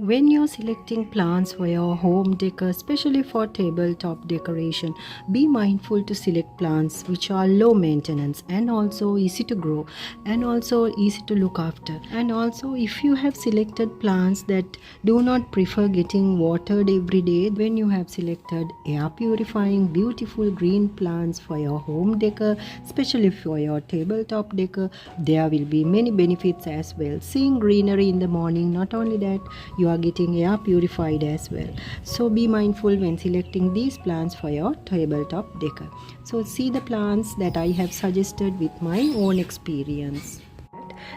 When you're selecting plants for your home decor, especially for tabletop decoration, be mindful to select plants which are low maintenance and also easy to grow and also easy to look after. And also, if you have selected plants that do not prefer getting watered every day, when you have selected air purifying beautiful green plants for your home decor, especially for your tabletop decor, there will be many benefits as well. Seeing greenery in the morning, not only that, you are getting air purified as well. So be mindful when selecting these plants for your tabletop decor. So see the plants that I have suggested with my own experience.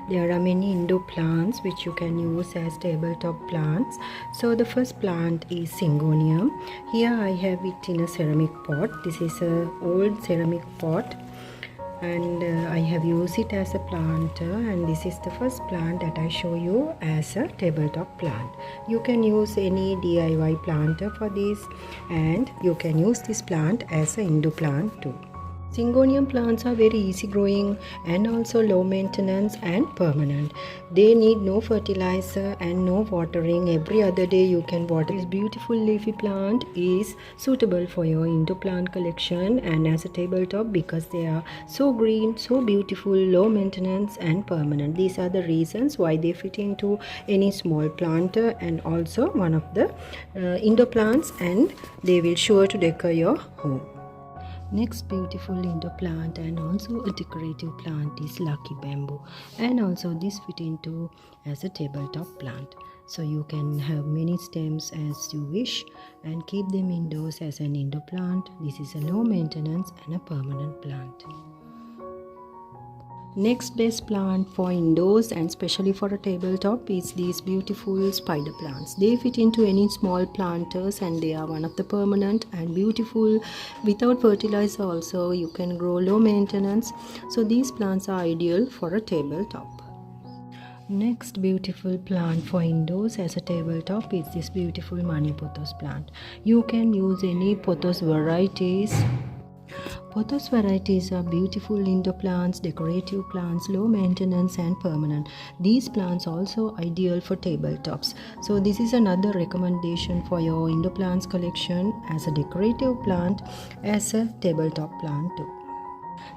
There are many indoor plants which you can use as tabletop plants. So the first plant is syngonium. Here I have it in a ceramic pot. This is an old ceramic pot, and I have used it as a planter, and this is the first plant that I show you as a tabletop plant. You can use any DIY planter for this, and you can use this plant as an indoor plant too. Syngonium plants are very easy growing and also low maintenance and permanent. They need no fertilizer and no watering. Every other day you can water. This beautiful leafy plant is suitable for your indoor plant collection and as a tabletop because they are so green, so beautiful, low maintenance and permanent. These are the reasons why they fit into any small planter and also one of the indoor plants, and they will sure to decor your home. Next beautiful indoor plant and also a decorative plant is lucky bamboo, and also this fit into as a tabletop plant. So you can have many stems as you wish and keep them indoors as an indoor plant. This is a low maintenance and a permanent plant. Next best plant for indoors and especially for a tabletop is these beautiful spider plants. They fit into any small planters and they are one of the permanent and beautiful. Without fertilizer also you can grow low maintenance. So these plants are ideal for a tabletop. Next beautiful plant for indoors as a tabletop is this beautiful money pothos plant. You can use any pothos varieties. Pothos varieties are beautiful indoor plants, decorative plants, low maintenance and permanent. These plants also ideal for tabletops. So this is another recommendation for your indoor plants collection as a decorative plant, as a tabletop plant too.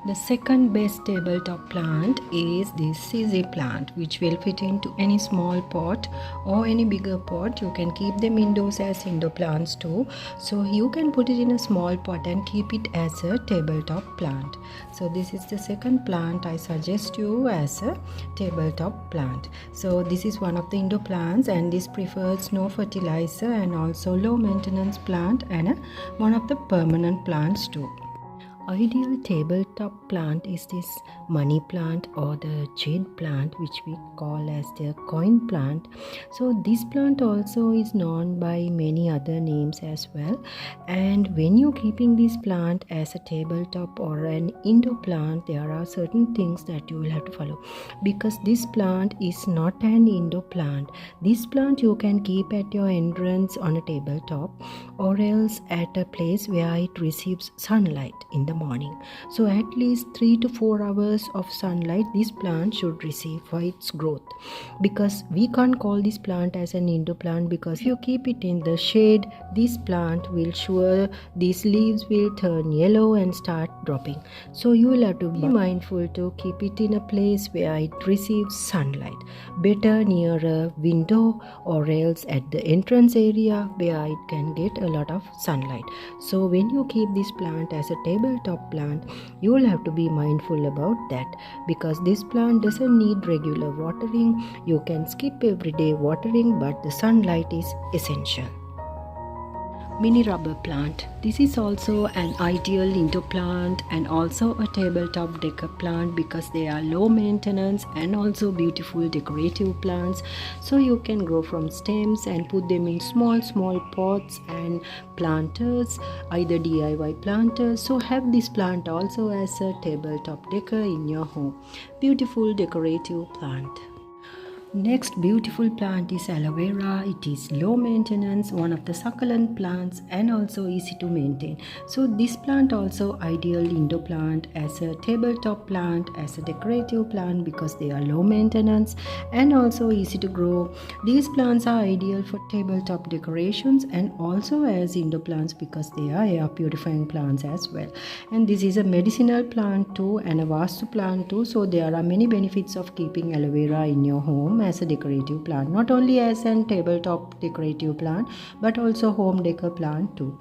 The second best tabletop plant is this CZ plant, which will fit into any small pot or any bigger pot. You can keep them indoors as indoor plants too. So you can put it in a small pot and keep it as a tabletop plant. So this is the second plant I suggest you as a tabletop plant. So this is one of the indoor plants and this prefers no fertilizer and also low maintenance plant and one of the permanent plants too. Ideal tabletop plant is this money plant or the jade plant, which we call as the coin plant. So this plant also is known by many other names as well, and when you're keeping this plant as a tabletop or an indoor plant, there are certain things that you will have to follow because this plant is not an indoor plant. This plant you can keep at your entrance on a tabletop or else at a place where it receives sunlight in the morning. So at least 3 to 4 hours of sunlight this plant should receive for its growth, because we can't call this plant as an indoor plant because if you keep it in the shade, this plant will sure these leaves will turn yellow and start dropping. So you will have to be mindful to keep it in a place where it receives sunlight, better near a window or else at the entrance area where it can get a lot of sunlight. So when you keep this plant as a tabletop plant, you will have to be mindful about that because this plant doesn't need regular watering. You can skip everyday watering, but the sunlight is essential. Mini rubber plant. This is also an ideal indoor plant and also a tabletop decor plant because they are low maintenance and also beautiful decorative plants. So you can grow from stems and put them in small pots and planters, either DIY planters. So have this plant also as a tabletop decor in your home. Beautiful decorative plant. Next beautiful plant is aloe vera. It is low maintenance, one of the succulent plants and also easy to maintain. So this plant also ideal indoor plant, as a tabletop plant, as a decorative plant, because they are low maintenance and also easy to grow. These plants are ideal for tabletop decorations and also as indoor plants because they are air purifying plants as well. And this is a medicinal plant too and a vastu plant too. So there are many benefits of keeping aloe vera in your home as a decorative plant, not only as a tabletop decorative plant but also home decor plant too.